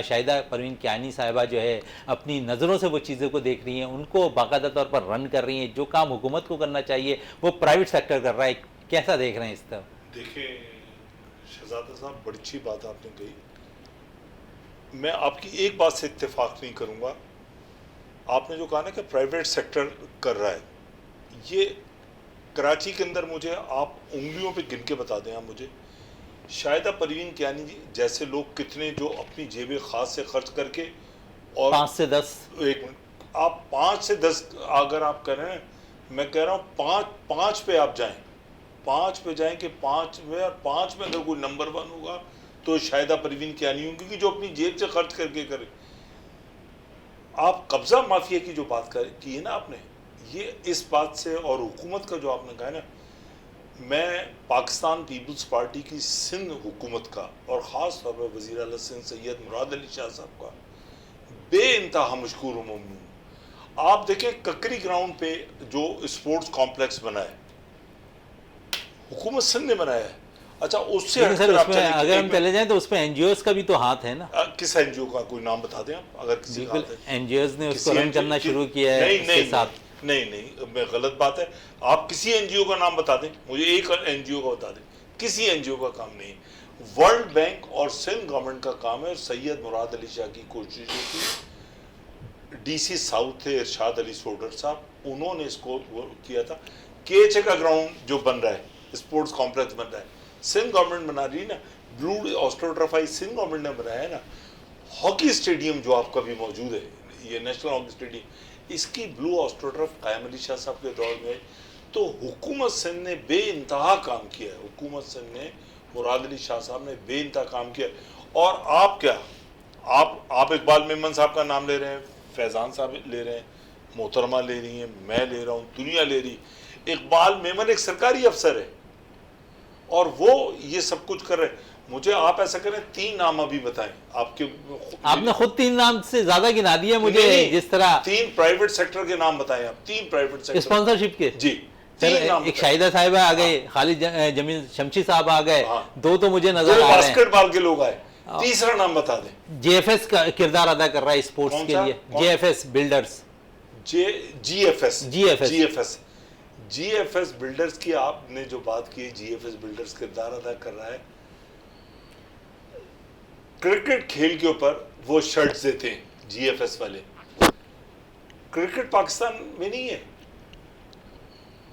शाहिदा परवीन कियानी साहिबा जो है अपनी नज़रों से वो चीज़ों को देख रही हैं, उनको बाकायदा तौर पर रन कर रही हैं। जो काम हुकूमत को करना चाहिए वो प्राइवेट सेक्टर कर रहा है। कैसा देख रहे हैं इस तरफ? देखिए शहजादा साहब, बड़ी अच्छी बात आपने कही। मैं आपकी एक बात से इत्तेफाक नहीं करूँगा। आपने जो कहा ना कि प्राइवेट सेक्टर कर रहा है, ये कराची के अंदर मुझे आप उंगलियों पे गिन के बता दें आप मुझे, शाहिदा परवीन कियानी जी जैसे लोग कितने जो अपनी जेब खास से खर्च करके, और 5 से 10, एक मिनट, आप 5 से 10 अगर आप कर रहे हैं, मैं कह रहा हूँ 5 पे आप जाएं, 5 पे जाएं कि 5 में, और 5 में अगर कोई नंबर 1 होगा तो शाहिदा परवीन कियानी होंगी, क्योंकि जो अपनी जेब से खर्च करके करे। आप कब्जा माफिया की जो बात की है ना आपने, ये इस बात से, और हुकूमत का जो आपने कहा ना, मैं पाकिस्तान पीपल्स पार्टी की सिंध हुकूमत का और ख़ास तौर पर वज़ीर आला सिंध सैयद मुराद अली शाह साहब का बेइंतहा मशकूर व ममनून। आप देखें ककरी ग्राउंड पे जो स्पोर्ट्स कॉम्प्लेक्स बना है, हुकूमत सिंध ने बनाया है। अच्छा, उससे सर उसमें अगर हम चले जाएं तो उसमें एनजीओस का भी तो हाथ है ना। किस एनजीओ का कोई नाम बता दें आप, अगर किसी का हाथ है। एनजीओस ने उसको रन करना शुरू किया है इसके साथ। नहीं, मैं गलत बात है। आप किसी एनजीओ का नाम बता दें मुझे, एक एनजीओ का बता दें। किसी एनजीओ का काम नहीं, वर्ल्ड बैंक और सिंध गवर्नमेंट का काम है। और सैयद मुराद अली शाह की कोशिशों की, डीसी साउथ थे इरशाद अली सोडर साहब, उन्होंने इसको किया था। केएचए का ग्राउंड जो बन रहा है, स्पोर्ट्स कॉम्प्लेक्स बन रहा है, सिंध गवर्नमेंट बना रही है ना। ब्लू ऑस्ट्रोट्रफाई सिंध गवर्नमेंट ने बनाया है ना। हॉकी स्टेडियम जो आपका भी मौजूद है, ये नेशनल हॉकी स्टेडियम, इसकी ब्लू ऑस्ट्रोट्रफ कायम अली शाह साहब के दौर में। तो हुकूमत सिंध ने बेइंतहा काम किया है, हुकूमत सिंध ने, मुराद अली शाह साहब ने बेइंतहा काम किया। और आप क्या, आप इकबाल मेमन साहब का नाम ले रहे हैं, फैज़ान साहब ले रहे हैं, मोहतरमा ले रही हैं, मैं ले रहा हूँ, दुनिया ले रही। इकबाल मेमन एक सरकारी अफसर है और वो ये सब कुछ कर रहे हैं। मुझे आप ऐसा करें, 3 नाम अभी बताएं आपके। आपने खुद 3 नाम से ज्यादा गिना दिया मुझे। जिस तरह 3 प्राइवेट सेक्टर के नाम बताएं आप, 3 प्राइवेट सेक्टर स्पॉन्सरशिप के। जी, एक शाहिदा साहिबा आ गए, खालिद जमील शमशी साहब आ गए, 2 तो मुझे नजर आ रहे हैं। बास्केटबॉल के लोग आए। तीसरा नाम बता दें। जेएफएस का किरदार अदा कर रहा है स्पोर्ट्स के लिए। जेएफएस बिल्डर्स, जीएफएस बिल्डर्स की आपने जो बात की है, जीएफएस बिल्डर्स किरदार अदा कर रहा है। क्रिकेट खेल के ऊपर वो शर्ट्स देते हैं जीएफएस वाले। क्रिकेट पाकिस्तान में नहीं है।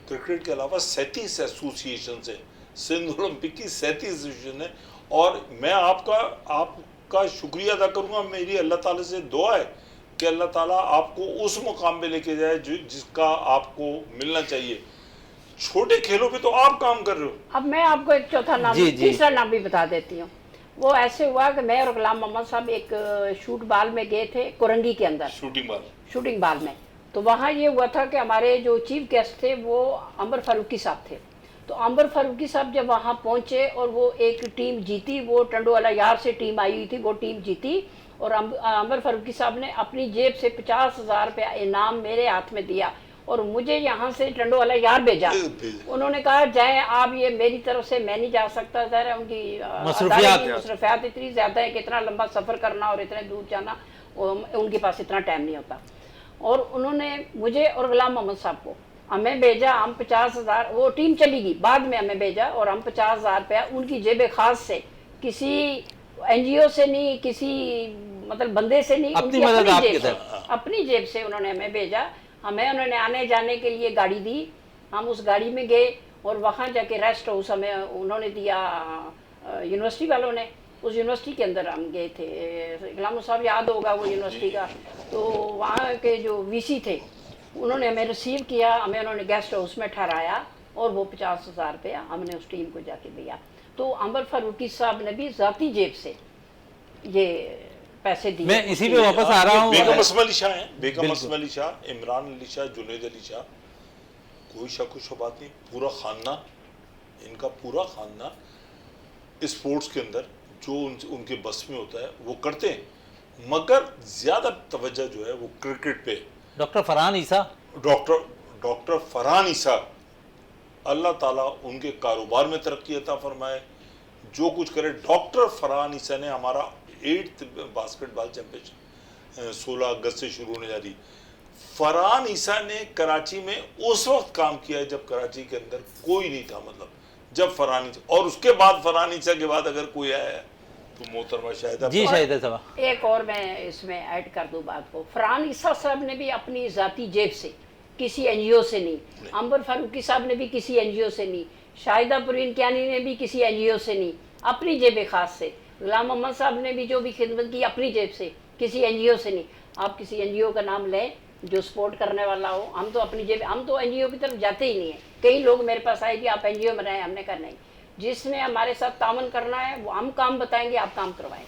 क्रिकेट के अलावा 37 एसोसिएशन है, सिंध ओलंपिक की 37 एसोसिएशन है। और मैं आपका शुक्रिया अदा करूंगा। मेरी अल्लाह ताला से दुआ है कि अल्लाह ताला आपको उस मुकाम पे लेके जाए जिसका आपको मिलना चाहिए। छोटे खेलों पे तो आप काम कर रहे हो। अब मैं आपको एक चौथा नाम, तीसरा नाम भी बता देती हूँ। वो ऐसे हुआ कि मैं और गुलाम मोहम्मद साहब एक शूट बाल में गए थे कोरंगी के अंदर, शूटिंग बाल में। तो वहाँ ये हुआ था कि हमारे जो चीफ गेस्ट थे वो अंबर फारूकी साहब थे। तो अंबर फारूकी साहब जब वहाँ पहुँचे और वो एक टीम जीती, वो टंडोवाला यार से टीम आई हुई थी, वो टीम जीती। और अंबर फारूकी साहब ने अपनी जेब से 50,000 रुपया इनाम मेरे हाथ में दिया और मुझे यहाँ से टंडोवाला यार भेजा। उन्होंने कहा जाए आप, ये मेरी तरफ से मैं नहीं जा सकता, ज़रा उनकी मसरूफियात इतनी ज़्यादा है कि इतना लंबा सफ़र करना और इतने दूर जाना, उनके पास इतना टाइम नहीं होता। और उन्होंने मुझे और गुलाम मोहम्मद साहब को हमें भेजा, हम 50,000, वो टीम चली गई, बाद में हमें भेजा और हम 50,000 रुपया उनकी जेब खास से, किसी NGO से नहीं, किसी मतलब बंदे से नहीं, अपनी अपनी जेब से उन्होंने हमें भेजा। हमें उन्होंने आने जाने के लिए गाड़ी दी, हम उस गाड़ी में गए और वहाँ जाके रेस्ट हाउस हमें उन्होंने दिया यूनिवर्सिटी वालों ने। उस यूनिवर्सिटी के अंदर हम गए थे, गुलाम साहब याद होगा वो यूनिवर्सिटी का। तो वहाँ के जो VC थे उन्होंने हमें रिसीव किया, हमें उन्होंने गेस्ट हाउस में ठहराया और वो 50,000 रुपया हमने उस टीम को जाके दिया। तो अमर फारूकी साहब ने भी ज़ाती जेब से ये पैसे दिए। मैं इसी पे वापस आ रहा हूँ। बेगम असम अली शाह हैं, बेगम असम अली शाह, इमरान अली शाह, जुनैद अली शाह, कोई शक व बात नहीं, पूरा खानदान, इनका पूरा खानदान स्पोर्ट्स के अंदर जो उनके बस में होता है वो करते हैं, मगर ज़्यादा तवज्जो जो है वो क्रिकेट पे। डॉक्टर फरहान ईसा, डॉक्टर फरहान ईसा, अल्लाह ताला उनके कारोबार में तरक्की अता फरमाए, जो कुछ करे। डॉक्टर फरहान ईसा ने हमारा 8th बास्केटबॉल चैंपियनशिप 16 अगस्त से शुरू होने जा रही। फरहान ईसा ने कराची में उस वक्त काम किया जब कराची के अंदर कोई नहीं था, मतलब जब फरहान ईसा, और उसके बाद फरहान ईसा के बाद अगर कोई आया है तो मोहतरमा शाहिदा जी, शाहिदा साहब। एक और मैं इसमें ऐड कर दूं बात को, फरहान ईसा साहब ने भी अपनी ज़ाती जेब से, किसी NGO से नहीं, अंबर फारूकी साहब ने भी किसी NGO से नहीं, शाहिदा परवीन कियानी ने भी किसी NGO से नहीं, अपनी जेब खास से, गुलाम मोहम्मद साहब ने भी जो भी खिदमत की अपनी जेब से, किसी NGO से नहीं। आप किसी NGO का नाम लें जो सपोर्ट करने वाला हो, हम तो अपनी जेब, हम तो NGO की तरफ जाते ही नहीं है। कई लोग मेरे पास आए कि आप NGO में रहें, हमने कहा नहीं, जिसने हमारे साथ तामन करना है वो हम काम बताएंगे, आप काम करवाएं,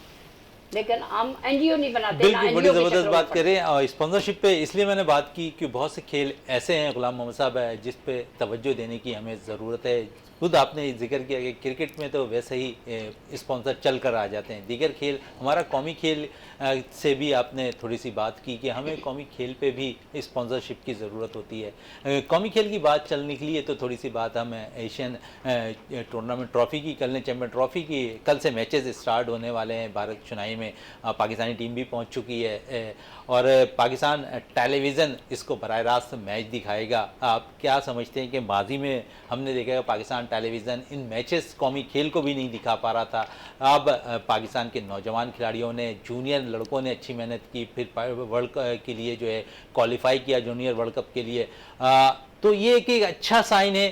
लेकिन हम NGO नहीं बनाते। बिल्कुल, बड़ी ज़बरदस्त बात करें। और स्पॉन्सरशिप पे इसलिए मैंने बात की कि बहुत से खेल ऐसे हैं, गुलाम मोहम्मद साहब है, जिस पे तवज्जो देने की हमें ज़रूरत है। खुद आपने जिक्र किया कि क्रिकेट में तो वैसे ही स्पॉन्सर चल कर आ जाते हैं, दीगर खेल, हमारा कौमी खेल से भी आपने थोड़ी सी बात की कि हमें कौमी खेल पे भी स्पॉन्सरशिप की ज़रूरत होती है। कौमी खेल की बात चल निकली है तो थोड़ी सी बात हम एशियन टूर्नामेंट ट्रॉफ़ी की कर लें। चैम्पियन ट्रॉफ़ी की कल से मैचेस स्टार्ट होने वाले हैं। भारत चुनाई में पाकिस्तानी टीम भी पहुंच चुकी है और पाकिस्तान टेलीविज़न इसको बराह रास्त मैच दिखाएगा। आप क्या समझते हैं कि माजी में हमने देखा है पाकिस्तान टेलीविज़न इन मैचेस कौमी खेल को भी नहीं दिखा पा रहा था, अब पाकिस्तान के नौजवान खिलाड़ियों ने, जूनियर लड़कों ने अच्छी मेहनत की, फिर वर्ल्ड के लिए जो है क्वालिफाई किया जूनियर वर्ल्ड कप के लिए, तो ये एक अच्छा साइन है।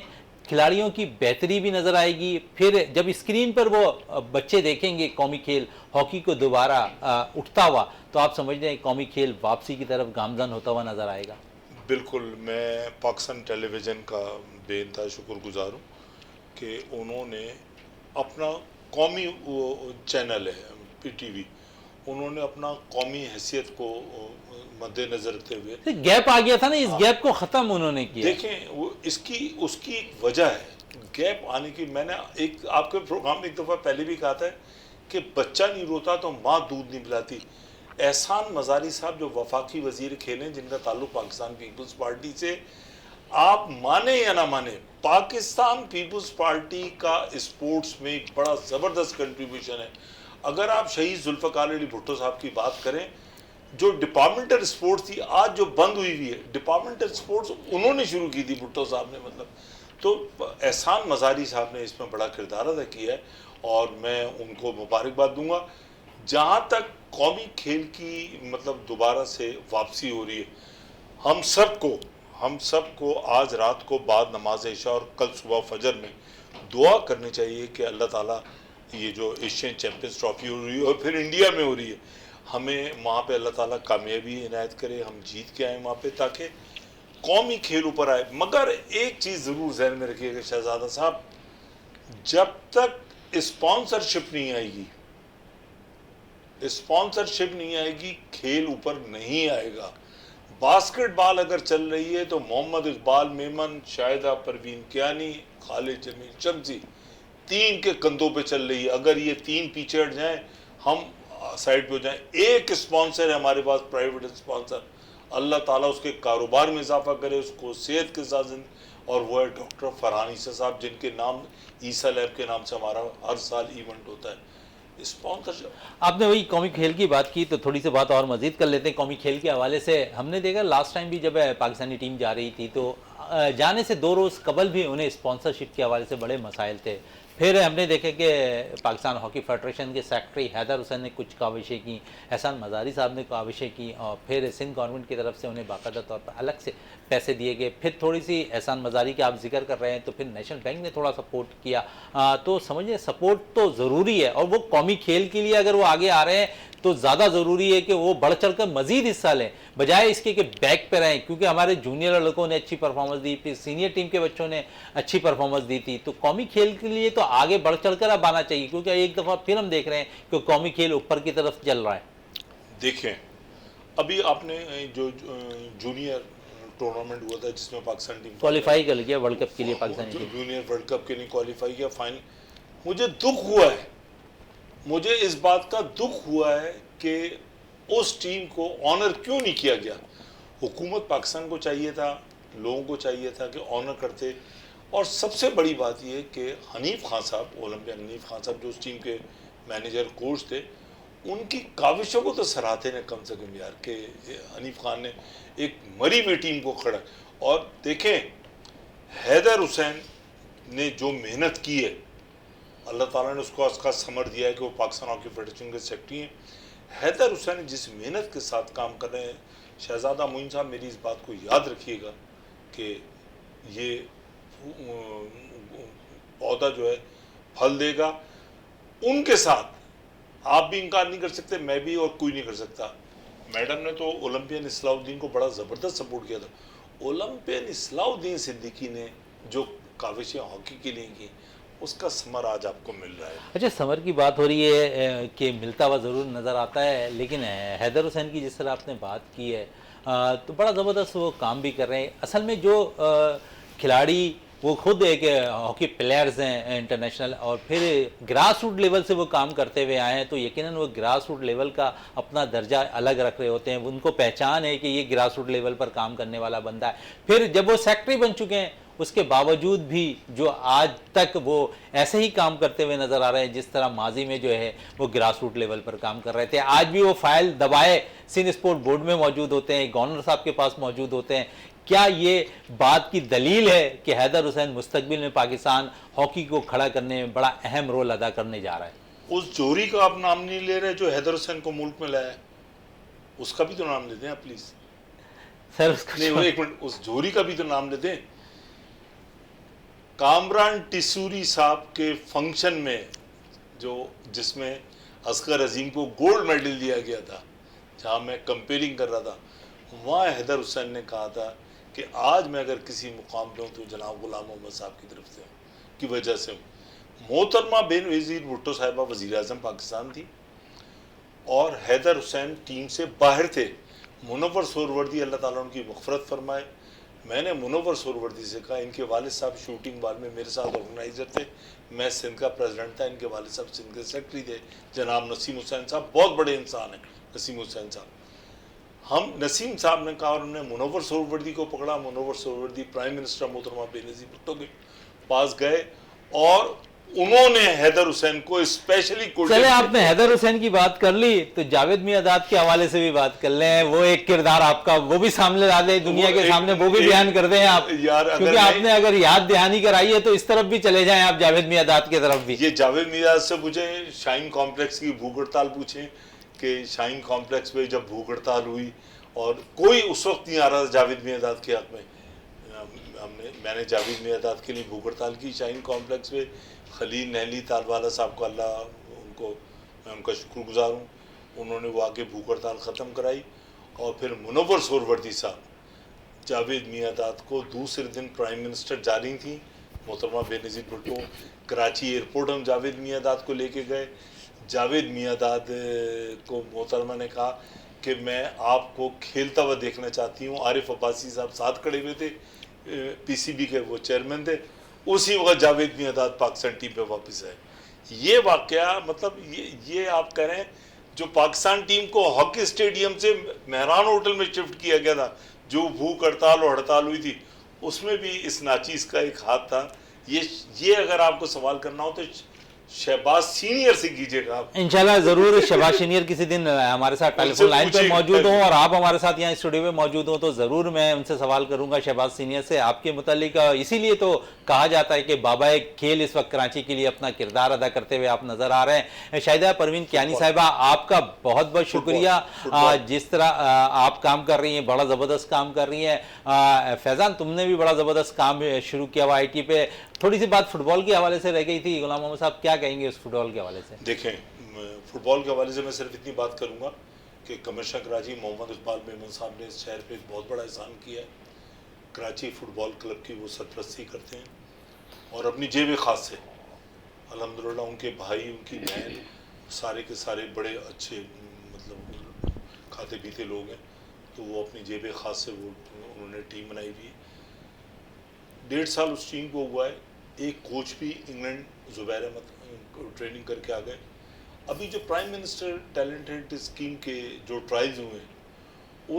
खिलाड़ियों की बेहतरी भी नज़र आएगी। फिर जब स्क्रीन पर वो बच्चे देखेंगे कौमी खेल हॉकी को दोबारा उठता हुआ, तो आप समझते हैं कौमी खेल वापसी की तरफ गामजन होता हुआ नज़र आएगा। बिल्कुल, मैं पाकिस्तान टेलीविज़न का बेइंतहा शुक्रगुजार हूँ कि उन्होंने अपना कौमी चैनल है PTV, उन्होंने अपना कौमी हैसियत को मद्देनजर रखते हुए, गैप आ गया था ना, इस गैप को ख़त्म उन्होंने किया। देखें वो उसकी एक वजह है गैप आने की। मैंने एक आपके प्रोग्राम में एक दफ़ा पहले भी कहा था कि बच्चा नहीं रोता तो माँ दूध नहीं पिलाती। एहसान मज़ारी साहब जो वफाकी वज़ीर खेल हैं, जिनका ताल्लुक़ पाकिस्तान पीपल्स पार्टी से, आप माने या ना माने, पाकिस्तान पीपल्स पार्टी का स्पोर्ट्स में एक बड़ा ज़बरदस्त कंट्रीब्यूशन है। अगर आप शहीद जुल्फ़िकार अली भुट्टो साहब की बात करें, जो डिपार्टमेंटल स्पोर्ट्स थी आज जो बंद हुई है, डिपार्टमेंटल स्पोर्ट्स उन्होंने शुरू की थी भुट्टो साहब ने, मतलब तो एहसान मज़ारी साहब ने इसमें बड़ा किरदार अदा किया है और मैं उनको मुबारकबाद दूंगा। जहाँ तक कौमी खेल की मतलब दोबारा से वापसी हो रही है, हम सबको आज रात को बाद नमाज इशा और कल सुबह फजर में दुआ करनी चाहिए कि अल्लाह ताला ये जो एशियन चैम्पियंस ट्रॉफी हो रही है और फिर इंडिया में हो रही है, हमें वहाँ पे अल्लाह ताला कामयाबी इनायत करे, हम जीत के आए वहाँ पे ताकि कौमी खेल ऊपर आए। मगर एक चीज़ ज़रूर जहन में रखिएगा शहजादा साहब, जब तक स्पॉन्सरशिप नहीं आएगी खेल ऊपर नहीं आएगा। बास्केटबॉल अगर चल रही है तो मोहम्मद इकबाल मेमन, शाहिदा परवीन कियानी, खालिद जमील शम्सी, 3 के कंधों पे चल रही है। अगर ये 3 पीछे हट जाएं, हम साइड पे हो जाएं। एक स्पॉन्सर है हमारे पास, प्राइवेट स्पॉन्सर, अल्लाह ताला उसके कारोबार में इजाफा करे, उसको सेहत के साथ और वो है डॉक्टर फरहान ईसा साहब, जिनके नाम ईसा लैब के नाम से हमारा हर साल इवेंट होता है। स्पॉन्सरशिप, आपने वही कौमी खेल की बात की तो थोड़ी सी बात और मजीद कर लेते हैं कौमी खेल के हवाले से। हमने देखा लास्ट टाइम भी जब पाकिस्तानी टीम जा रही थी तो जाने से 2 रोज़ कबल भी उन्हें स्पॉन्सरशिप के हवाले से बड़े मसाइल थे। फिर हमने देखा कि पाकिस्तान हॉकी फेडरेशन के सेक्रेटरी हैदर हुसैन ने कुछ काविशें की, एहसान मज़ारी साहब ने काविशें की और फिर सिंध गवर्नमेंट की तरफ से उन्हें बाकायदा तौर पर अलग से पैसे दिए गए। फिर थोड़ी सी एहसान मज़ारी की आप जिक्र कर रहे हैं तो फिर नेशनल बैंक ने थोड़ा सपोर्ट किया। तो समझिए सपोर्ट तो ज़रूरी है और वो कौमी खेल के लिए अगर वो आगे आ रहे हैं तो ज़्यादा ज़रूरी है कि वो बढ़ चढ़ कर मज़ीद हिस्सा लें, बजाय इसके कि बैक पे रहें। क्योंकि हमारे जूनियर लड़कों ने अच्छी परफॉर्मेंस दी, फिर सीनियर टीम के बच्चों ने अच्छी परफॉर्मेंस दी थी। तो कौमी खेल के लिए तो आगे बढ़ चढ़ कर अब आना चाहिए, क्योंकि एक दफ़ा फिर हम देख रहे हैं कि कौमी खेल ऊपर की तरफ चल रहा है। देखें अभी आपने जो जूनियर टूर्नामेंट हुआ था जिसमें पाकिस्तान टीम क्वालिफाई कर लिया वर्ल्ड कप के लिए Pakistani team. Junior world cup के लिए क्वालिफाई किया फाइनल, मुझे दुख हुआ है, मुझे इस बात का दुख हुआ है कि उस टीम को ऑनर क्यों नहीं किया गया। हुकूमत पाकिस्तान को चाहिए था, लोगों को चाहिए था कि ऑनर करते। और सबसे बड़ी बात यह कि हनीफ खान साहब, ओलंपियन हनीफ खान साहब जो उस टीम के मैनेजर कोच थे, उनकी काविशों को तो सराहते हैं कम से कम यार, कि हनीफ खान ने एक मरी हुई टीम को खड़ा। और देखें हैदर हुसैन ने जो मेहनत की है, अल्लाह ताला ने उसको उसका समर दिया है कि वो पाकिस्तान हॉकी फेडरेशन के सेक्रेटरी हैं। हैदर हुसैन जिस मेहनत के साथ काम कर रहे हैं, शहजादा मोइन साहब मेरी इस बात को याद रखिएगा कि ये पौधा जो है फल देगा। उनके साथ आप भी इनकार नहीं कर सकते, मैं भी, और कोई नहीं कर सकता। मैडम ने तो ओलंपियन इस्लाउद्दीन को बड़ा ज़बरदस्त सपोर्ट किया था। ओलंपियन इस्लाउद्दीन सिद्दीकी ने जो काविशें हॉकी के लिए की, उसका समर आज आपको मिल रहा है। अच्छा, समर की बात हो रही है कि मिलता हुआ ज़रूर नज़र आता है, लेकिन हैदर हुसैन की जिस तरह आपने बात की है तो बड़ा ज़बरदस्त वो काम भी कर रहे हैं। असल में जो खिलाड़ी वो खुद एक हॉकी प्लेयर्स हैं इंटरनेशनल, और फिर ग्रास रूट लेवल से वो काम करते हुए आए हैं, तो यकीनन वो ग्रास रूट लेवल का अपना दर्जा अलग रख रहे होते हैं। उनको पहचान है कि ये ग्रास रूट लेवल पर काम करने वाला बंदा है। फिर जब वो सेक्रेटरी बन चुके हैं उसके बावजूद भी जो आज तक वो ऐसे ही काम करते हुए नज़र आ रहे हैं जिस तरह माजी में जो है वो ग्रास रूट लेवल पर काम कर रहे थे। आज भी वो फाइल दबाए सिंध स्पोर्ट बोर्ड में मौजूद होते हैं, गवर्नर साहब के पास मौजूद होते हैं। क्या ये बात की दलील है कि हैदर हुसैन मुस्तकबिल में पाकिस्तान हॉकी को खड़ा करने में बड़ा अहम रोल अदा करने जा रहा है? उस जोहरी का आप नाम नहीं ले रहे जो हैदर हुसैन को मुल्क में लाया, उसका भी तो नाम लेते हैं आप प्लीज। सर उसका नहीं, एक मिनट, उस जोहरी का भी तो नाम लेते हैं। कामरान टिसूरी साहब के फंक्शन में जिसमें असगर अजीम को गोल्ड मेडल दिया गया था, जहां मैं कंपेयरिंग कर रहा था, वहाँ हैदर हुसैन ने कहा था कि आज मैं अगर किसी मुकाम पे हूँ तो जनाब गुलाम मोहम्मद साहब की तरफ से की वजह से हूँ। मोहतरमा बेनज़ीर भुट्टो साहिबा वज़ीर आज़म पाकिस्तान थी और हैदर हुसैन टीम से बाहर थे। मुनव्वर सोहरवर्दी अल्लाह ताला उनकी मग़फ़रत फरमाए, मैंने मुनव्वर सोहरवर्दी से कहा, इनके वालिद साहब शूटिंग बाल में मेरे साथ ऑर्गेनाइज़र थे, मैं सिंध का प्रेसिडेंट था, इनके वालिद साहब सिंध के सेक्रेटरी थे, जनाब नसीम हुसैन साहब, बहुत बड़े इंसान हैं नसीम हुसैन साहब। हम नसीम साहब ने कहा और उन्होंने मुनव्वर सोहरवर्दी को पकड़ा। मुनव्वर सोहरवर्दी प्राइम मिनिस्टर मोहतरमा बेनज़ीर भुट्टो के पास गए और उन्होंने हैदर हुसैन को स्पेशली चले आपने हैदर हुसैन की बात कर ली तो जावेद मियादाद के हवाले से भी बात कर लें। वो एक किरदार आपका वो भी सामने ला दे दुनिया के सामने, वो भी बयान कर दें आप यार, क्योंकि आपने अगर याद दहानी कराई है तो इस तरफ भी चले जाएं आप, जावेद मियादाद की तरफ भी। ये जावेद मियादाद से पूछे, शाहीन कॉम्प्लेक्स की भूख हड़ताल पूछें कि शाहीन कॉम्प्लेक्स पे जब भूख हड़ताल हुई और कोई उस वक्त नहीं आ रहा था जावेद मियादाद के हक में, मैंने जावेद मियादाद के लिए भूख हड़ताल की शाहीन कॉम्प्लेक्स पे। खलील नहली तालवाला साहब को अल्लाह उनको, मैं उनका शुक्रगुजार हूँ, उन्होंने वो आके भूख हड़ताल ख़त्म कराई। और फिर मुनव्वर सोहरवर्दी साहब जावेद मियादाद को दूसरे दिन प्राइम मिनिस्टर जा रही थी मोहतरमा बेनज़ीर भुट्टो, कराची एयरपोर्ट हम जावेद मियादाद को लेके गए। जावेद मियादाद को मोहतरमा ने कहा कि मैं आपको खेलता हुआ देखना चाहती हूँ। आरिफ अब्बासी साहब साथ खड़े हुए थे, पीसीबी के वो चेयरमैन थे। उसी वक्त जावेद मियादाद पाकिस्तान टीम पे वापस आए। ये वाकया मतलब ये आप कह रहे हैं जो पाकिस्तान टीम को हॉकी स्टेडियम से मेहरान होटल में शिफ्ट किया गया था, जो भूख हड़ताल और हड़ताल हुई थी, उसमें भी इस नाचीज का एक हाथ था। ये अगर आपको सवाल करना हो तो शहबाज सीनियर से कीजिएगा आप। इंशाल्लाह जरूर शहबाज सीनियर किसी दिन हमारे साथ टेलीफोन लाइन पे मौजूद हो और आप हमारे साथ यहाँ स्टूडियो में मौजूद हो तो जरूर मैं उनसे सवाल करूंगा शहबाज सीनियर से आपके मुतालिक। इसीलिए तो कहा जाता है कि बाबा खेल इस वक्त कराची के लिए अपना किरदार अदा करते हुए आप नजर आ रहे हैं। शाहिदा परवीन कियानी साहिबा, आपका बहुत बहुत शुक्रिया जिस तरह आप काम कर रही हैं, बड़ा जबरदस्त काम कर रही हैं। फैजान, तुमने भी बड़ा जबरदस्त काम शुरू किया हुआ IT पे। थोड़ी सी बात फुटबॉल के हवाले से रह गई थी, गुलाम मोहम्मद साहब क्या कहेंगे उस फुटबॉल के हवाले से? देखें, फुटबॉल के हवाले से मैं सिर्फ इतनी बात करूंगा कि कमिश्नर कराची मोहम्मद इकबाल मेमन साहब ने इस शहर पे एक बहुत बड़ा एहसान किया है। कराची फुटबॉल क्लब की वो सरपरस्ती करते हैं और अपनी जेब खास से अल्हम्दुलिल्लाह उनके भाई, उनकी बहन, सारे के सारे बड़े अच्छे मतलब खाते पीते लोग हैं, तो वो अपनी जेब खास से वो उन्होंने टीम बनाई हुई है। 1.5 साल उस टीम को हुआ है। एक कोच भी इंग्लैंड जुबैर अहमद ट्रेनिंग करके आ गए। अभी जो प्राइम मिनिस्टर टैलेंटेड स्कीम के जो ट्रायल्स हुए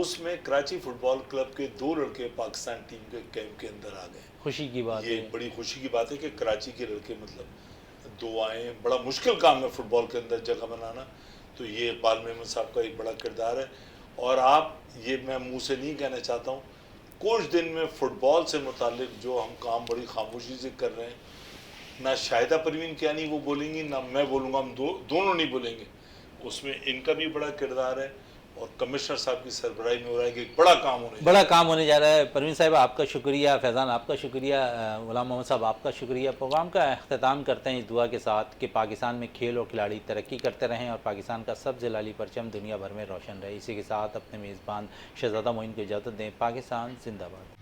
उसमें कराची फुटबॉल क्लब के 2 लड़के पाकिस्तान टीम के कैंप के अंदर आ गए। खुशी की बात ये है। बड़ी खुशी की बात है कि कराची के लड़के मतलब 2 आए। बड़ा मुश्किल काम है फुटबॉल के अंदर जगह बनाना, तो ये इकबाल मेमन साहब का एक बड़ा किरदार है। और आप ये मैं मुँह से नहीं कहना चाहता हूँ, कुछ दिन में फुटबॉल से मुतालिक जो हम काम बड़ी खामोशी से कर रहे हैं, ना शाहिदा परवीन कियानी वो बोलेंगी ना मैं बोलूँगा, हम दोनों नहीं बोलेंगे, उसमें इनका भी बड़ा किरदार है। और कमिश्नर साहब की सरबराही में हो रहा है कि एक बड़ा काम होने जा रहा है। परवीन साहब आपका शुक्रिया, फैज़ान आपका शुक्रिया, गुलाम मोहम्मद साहब आपका शुक्रिया। प्रोग्राम का अख्ताम करते हैं इस दुआ के साथ कि पाकिस्तान में खेल और खिलाड़ी तरक्की करते रहें और पाकिस्तान का सब्ज़ लाली परचम दुनिया भर में रोशन रहे। इसी के साथ अपने मेज़बान शहज़ादा मोइन को इजाज़त दें। पाकिस्तान जिंदाबाद।